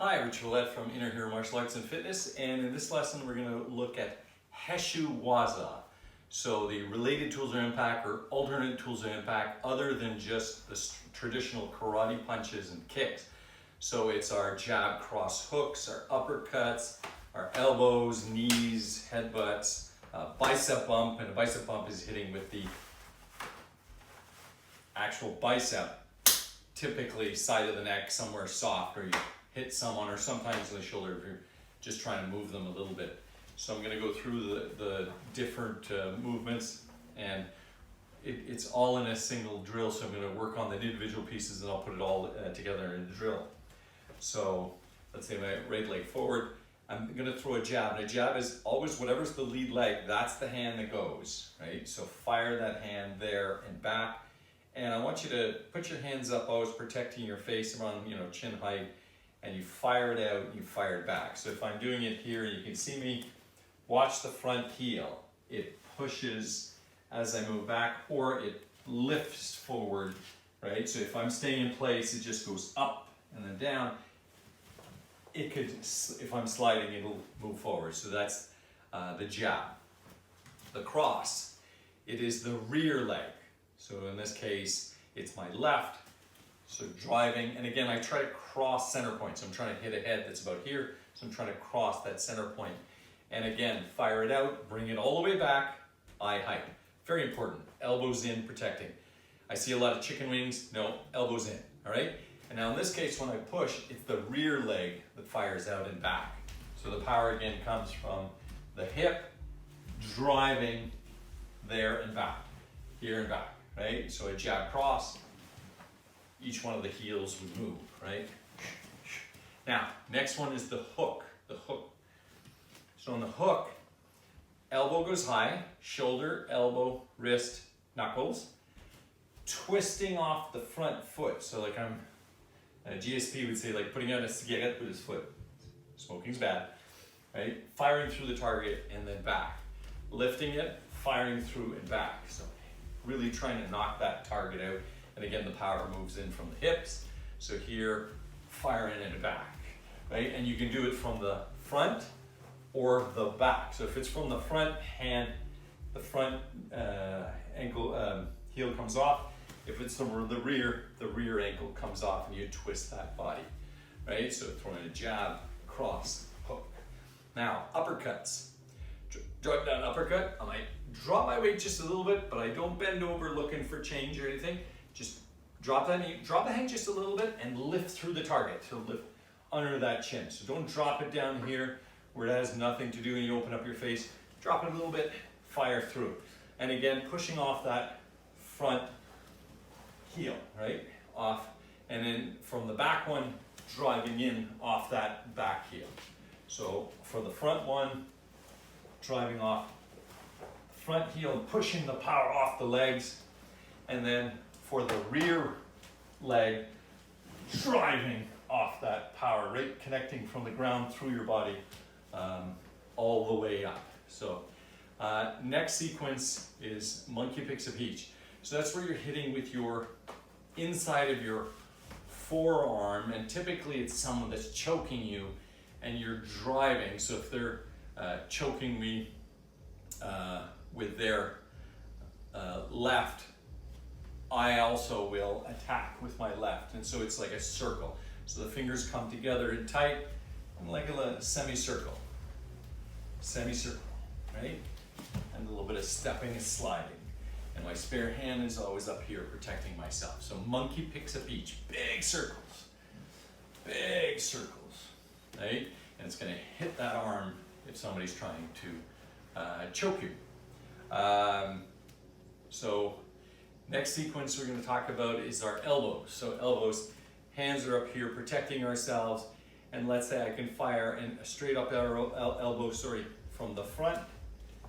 Hi, Richard Willett from Inner Hero Martial Arts and Fitness, and in this lesson we're going to look at Heshu Waza. So the related tools of impact or alternate tools of impact other than just the traditional karate punches and kicks. So it's our jab cross hooks, our uppercuts, our elbows, knees, headbutts, bicep bump, and a bicep bump is hitting with the actual bicep, typically side of the neck, somewhere soft, or you hit someone, or sometimes in the shoulder if you're just trying to move them a little bit. So I'm going to go through the different movements, and it's all in a single drill, so I'm going to work on the individual pieces and I'll put it all together in a drill. So let's say my right leg forward, I'm going to throw a jab, and a jab is always whatever's the lead leg, that's the hand that goes, right? So fire that hand there and back, and I want you to put your hands up, always protecting your face around, chin height, and you fire it out and you fire it back. So if I'm doing it here, you can see me, watch the front heel. It pushes as I move back, or it lifts forward, right? So if I'm staying in place, it just goes up and then down. It could, if I'm sliding, it'll move forward. So that's the jab. The cross, it is the rear leg. So in this case, it's my left. So driving, and again, I try to cross center point. So I'm trying to hit a head that's about here. So I'm trying to cross that center point. And again, fire it out, bring it all the way back, eye height. Very important, elbows in, protecting. I see a lot of chicken wings, no, elbows in, all right? And now in this case, when I push, it's the rear leg that fires out and back. So the power again comes from the hip, driving there and back, here and back, right? So a jab cross, each one of the heels would move, right? Now, next one is the hook, So on the hook, elbow goes high, shoulder, elbow, wrist, knuckles, twisting off the front foot. So like GSP would say, like putting out a cigarette with his foot. Smoking's bad, right? Firing through the target and then back. Lifting it, firing through and back. So really trying to knock that target out. And again, the power moves in from the hips. So here, fire in and back, right? And you can do it from the front or the back. So if it's from the front, the front ankle, heel comes off. If it's from the rear ankle comes off, and you twist that body, right? So throwing a jab, cross, hook. Now, uppercuts. Drop down uppercut. I might drop my weight just a little bit, but I don't bend over looking for change or anything. Just drop the hand just a little bit and lift through the target. So lift under that chin. So don't drop it down here where it has nothing to do and you open up your face. Drop it a little bit, fire through. And again, pushing off that front heel, right? Off. And then from the back one, driving in off that back heel. So for the front one, driving off the front heel, pushing the power off the legs. And then for the rear leg, driving off that power, right? Connecting from the ground through your body all the way up. So next sequence is monkey picks a peach. So that's where you're hitting with your inside of your forearm, and typically it's someone that's choking you and you're driving. So if they're choking me with their left, I also will attack with my left, and so it's like a circle. So the fingers come together and tight, like a semicircle, right? And a little bit of stepping and sliding. And my spare hand is always up here protecting myself. So monkey picks a peach, big circles, right? And it's gonna hit that arm if somebody's trying to choke you. So next sequence we're going to talk about is our elbows. So elbows, hands are up here protecting ourselves, and let's say I can fire a straight up elbow, from the front.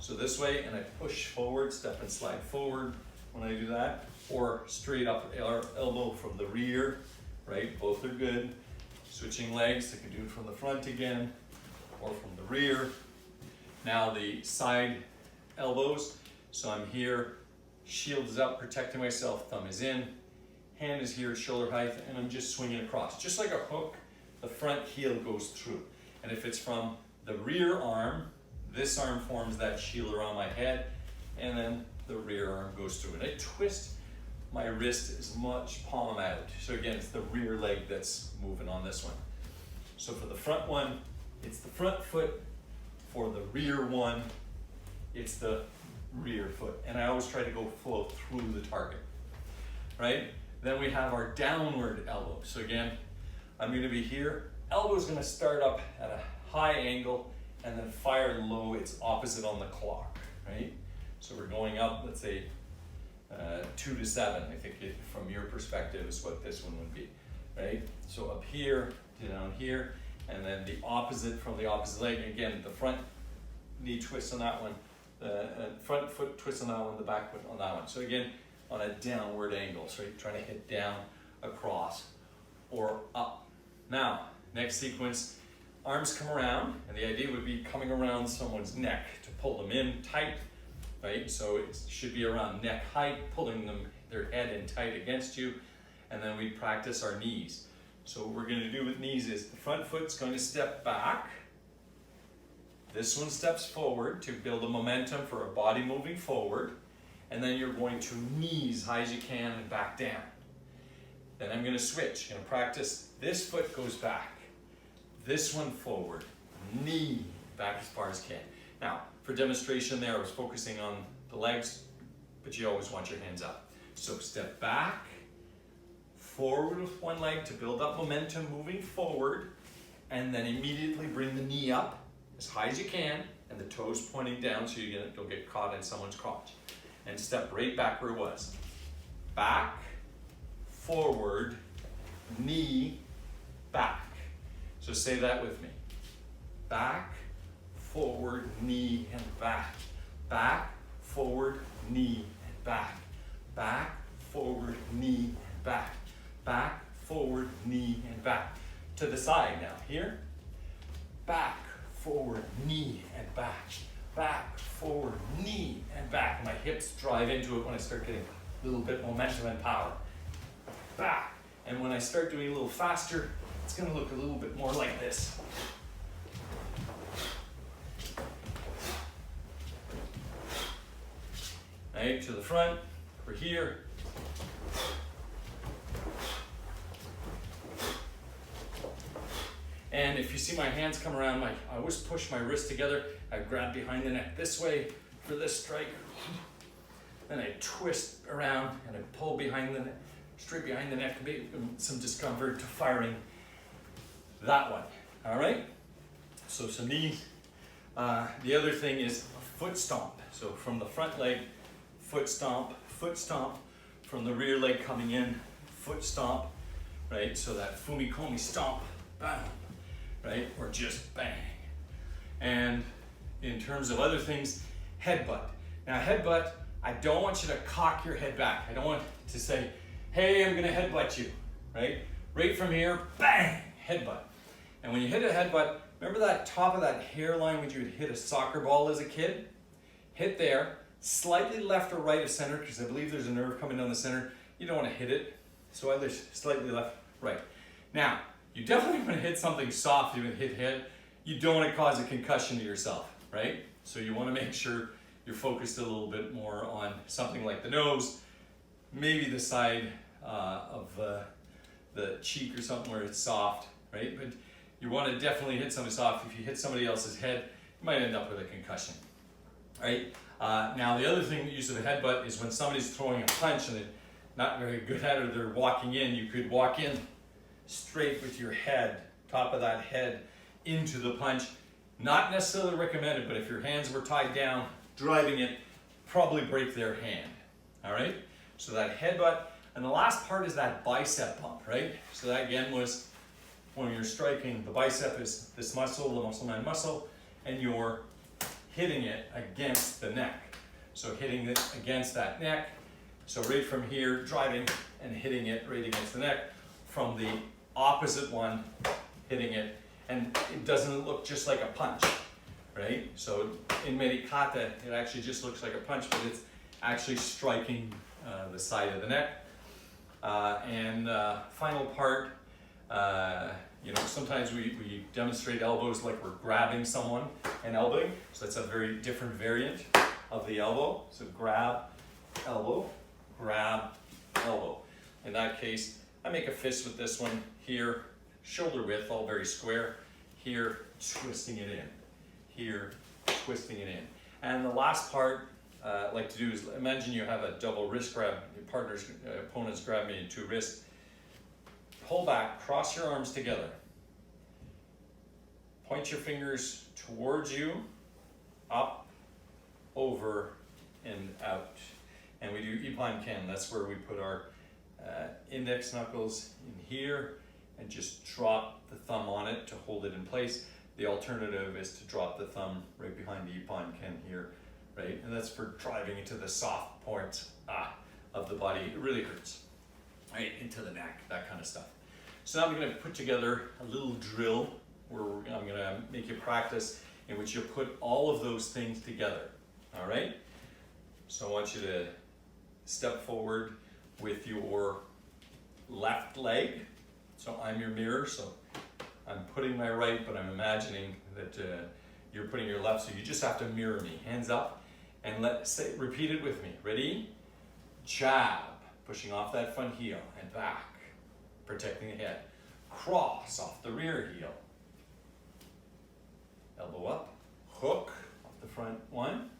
So this way, and I push forward, step and slide forward when I do that, or straight up elbow from the rear, right? Both are good. Switching legs, I can do it from the front again, or from the rear. Now the side elbows, so I'm here, shield is up, protecting myself, thumb is in, hand is here, shoulder height, and I'm just swinging across. Just like a hook, the front heel goes through. And if it's from the rear arm, this arm forms that shield around my head, and then the rear arm goes through. And I twist my wrist as much palm out. So again, it's the rear leg that's moving on this one. So for the front one, it's the front foot. For the rear one, it's the rear foot. And I always try to go flow through the target, right? Then we have our downward elbow. So again, I'm gonna be here. Elbow's gonna start up at a high angle and then fire low. It's opposite on the clock, right? So we're going up, let's say 2 to 7, I think from your perspective is what this one would be, right? So up here to down here, and then the opposite from the opposite leg. Again, the front knee twist on that one, the front foot twist on that one, the back foot on that one. So again, on a downward angle, so you're trying to hit down, across, or up. Now, next sequence, arms come around, and the idea would be coming around someone's neck to pull them in tight, right? So it should be around neck height, pulling their head in tight against you, and then we practice our knees. So what we're gonna do with knees is the front foot's going to step back, this one steps forward to build a momentum for a body moving forward, and then you're going to knees high as you can and back down. Then I'm gonna switch, gonna practice, this foot goes back, this one forward, knee back as far as can. Now, for demonstration there, I was focusing on the legs, but you always want your hands up. So step back, forward with one leg to build up momentum moving forward, and then immediately bring the knee up as high as you can, and the toes pointing down so you don't get caught in someone's crotch. And step right back where it was. Back, forward, knee, back. So say that with me. Back, forward, knee, and back. Back, forward, knee, and back. Back, forward, knee, and back. Back, forward, knee, and back. To the side now. Here. Back, forward, knee, and back. Back, forward, knee, and back. My hips drive into it when I start getting a little bit momentum and power. Back. And when I start doing a little faster, it's going to look a little bit more like this. Right, to the front, we're here. And if you see my hands come around, I always push my wrist together. I grab behind the neck this way for this strike. Then I twist around and I pull behind the neck, straight behind the neck, some discomfort to firing that one. All right? So some knees. The other thing is a foot stomp. So from the front leg, foot stomp, from the rear leg coming in, foot stomp, right? So that fumikomi stomp, bam, right? Or just bang. And in terms of other things, headbutt. Now headbutt, I don't want you to cock your head back. I don't want to say, hey, I'm gonna headbutt you, right? Right from here, bang, headbutt. And when you hit a headbutt, remember that top of that hairline when you would hit a soccer ball as a kid? Hit there, slightly left or right of center, because I believe there's a nerve coming down the center. You don't want to hit it, so either slightly left, right. Now, you definitely want to hit something soft, you would hit head. You don't want to cause a concussion to yourself, right? So you want to make sure you're focused a little bit more on something like the nose, maybe the side of the cheek or something where it's soft, right? But you want to definitely hit something soft. If you hit somebody else's head, you might end up with a concussion, right? Now the other thing, the use of a headbutt, is when somebody's throwing a punch and they're not very good at it, or they're walking in, you could walk in straight with your head, top of that head, into the punch. Not necessarily recommended, but if your hands were tied down, driving it, probably break their hand, all right? So that headbutt, and the last part is that bicep pump, right? So that again was when you're striking, the bicep is this muscle, the muscle man muscle, and you're hitting it against the neck. So hitting it against that neck. So right from here, driving and hitting it right against the neck. From the opposite one, hitting it. And it doesn't look just like a punch, right? So in Medikata, it actually just looks like a punch, but it's actually striking the side of the neck. And final part, You know, sometimes we demonstrate elbows like we're grabbing someone and elbowing. So that's a very different variant of the elbow. So grab, elbow, grab, elbow. In that case, I make a fist with this one here, shoulder width, all very square. Here, twisting it in. Here, twisting it in. And the last part I like to do is imagine you have a double wrist grab. Your opponent's grabbing you in two wrists. Pull back, cross your arms together. Point your fingers towards you, up, over, and out. And we do Ipan Ken. That's where we put our index knuckles in here and just drop the thumb on it to hold it in place. The alternative is to drop the thumb right behind the Ipan Ken here, right? And that's for driving into the soft points of the body. It really hurts, right? Into the neck, that kind of stuff. So now I'm going to put together a little drill where I'm going to make you practice in which you'll put all of those things together, all right? So I want you to step forward with your left leg. So I'm your mirror, so I'm putting my right, but I'm imagining that you're putting your left, so you just have to mirror me. Hands up, and repeat it with me. Ready? Jab, pushing off that front heel and back, protecting the head. Cross off the rear heel. Elbow up, hook off the front one.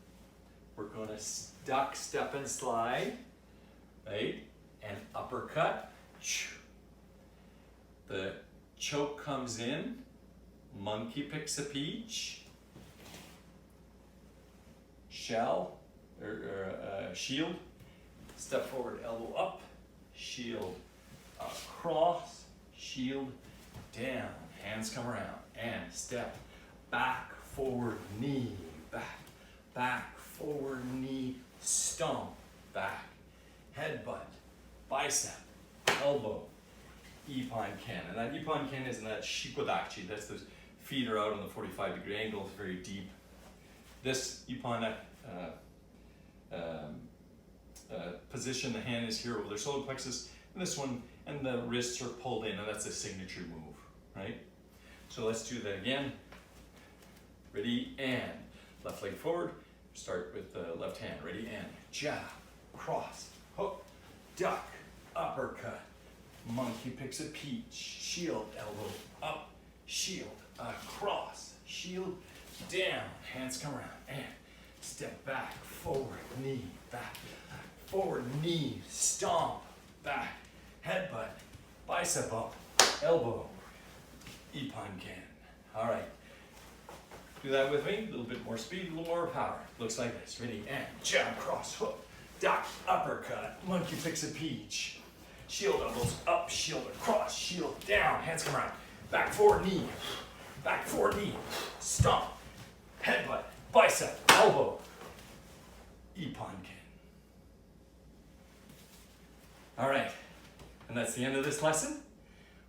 We're going to duck, step, and slide, right? And uppercut. The choke comes in. Monkey picks a peach. Shell, shield. Step forward, elbow up. Shield across. Shield down. Hands come around. And step back, forward, knee, back. Back, forward, knee, stomp, back. Headbutt, bicep, elbow, Ipan Ken. And that Ipan Ken is in that Shikodachi. That's those feet are out on the 45-degree angle. It's very deep. This Ipan position, the hand is here over their solar plexus. And this one, and the wrists are pulled in, and that's a signature move, right? So let's do that again. Ready, and left leg forward. Start with the left hand. Ready, and jab, cross, hook, duck, uppercut. Monkey picks a peach. Shield, elbow up, shield, across, shield, down. Hands come around, and step back, forward, knee, back, forward, knee, stomp, back, headbutt, bicep up, elbow, Ipan Ken. All right. Do that with me. A little bit more speed, a little more power. Looks like this. Ready, and jab, cross, hook, duck, uppercut. Monkey picks a peach. Shield elbows up, shield across, shield down. Hands come around. Back forward knee. Back forward knee. Stomp. Headbutt. Bicep. Elbow. Ipan Ken. All right. And that's the end of this lesson.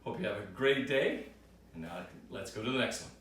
Hope you have a great day. And now let's go to the next one.